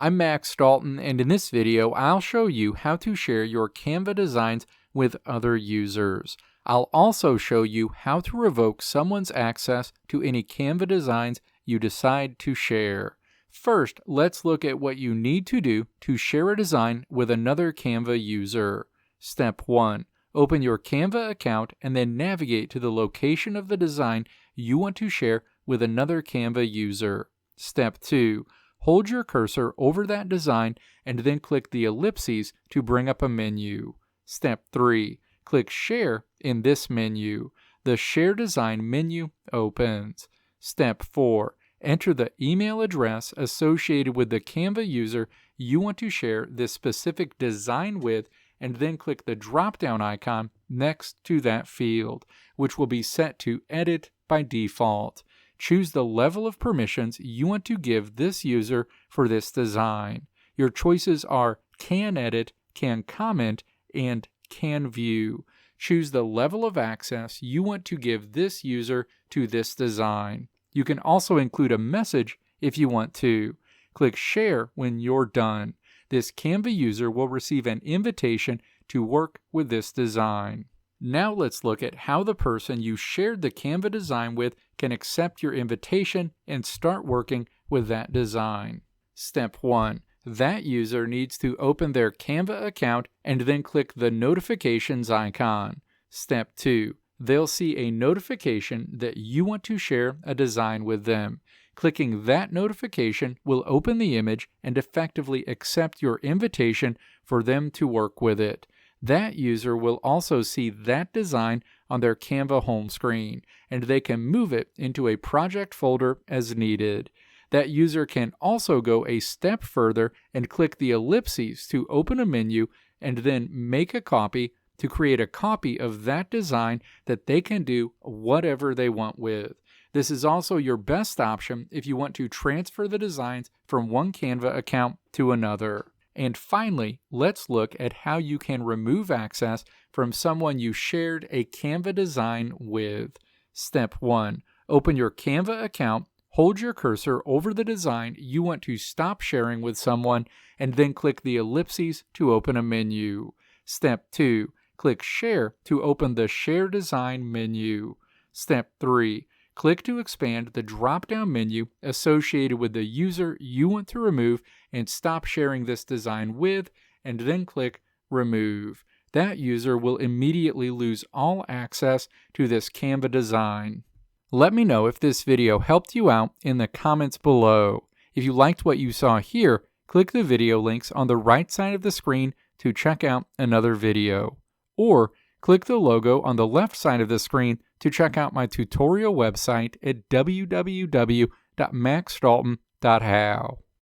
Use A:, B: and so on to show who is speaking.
A: I'm Max Dalton, and in this video, I'll show you how to share your Canva designs with other users. I'll also show you how to revoke someone's access to any Canva designs you decide to share. First, let's look at what you need to do to share a design with another Canva user. Step 1. Open your Canva account and then navigate to the location of the design you want to share with another Canva user. Step 2. Hold your cursor over that design and then click the ellipses to bring up a menu. Step 3. Click Share in this menu. The Share Design menu opens. Step 4. Enter the email address associated with the Canva user you want to share this specific design with, and then click the drop-down icon next to that field, which will be set to Edit by default. Choose the level of permissions you want to give this user for this design. Your choices are Can Edit, Can Comment, and Can View. Choose the level of access you want to give this user to this design. You can also include a message if you want to. Click Share when you're done. This Canva user will receive an invitation to work with this design. Now let's look at how the person you shared the Canva design with can accept your invitation and start working with that design. Step 1. That user needs to open their Canva account and then click the notifications icon. Step 2. They'll see a notification that you want to share a design with them. Clicking that notification will open the image and effectively accept your invitation for them to work with it. That user will also see that design on their Canva home screen, and they can move it into a project folder as needed. That user can also go a step further and click the ellipses to open a menu and then make a copy to create a copy of that design that they can do whatever they want with. This is also your best option if you want to transfer the designs from one Canva account to another. And finally, let's look at how you can remove access from someone you shared a Canva design with. Step 1. Open your Canva account, hold your cursor over the design you want to stop sharing with someone, and then click the ellipses to open a menu. Step 2. Click Share to open the Share Design menu. Step 3. Click to expand the drop-down menu associated with the user you want to remove and stop sharing this design with, and then click Remove. That user will immediately lose all access to this Canva design. Let me know if this video helped you out in the comments below. If you liked what you saw here, click the video links on the right side of the screen to check out another video. Or click the logo on the left side of the screen to check out my tutorial website at www.maxdalton.how.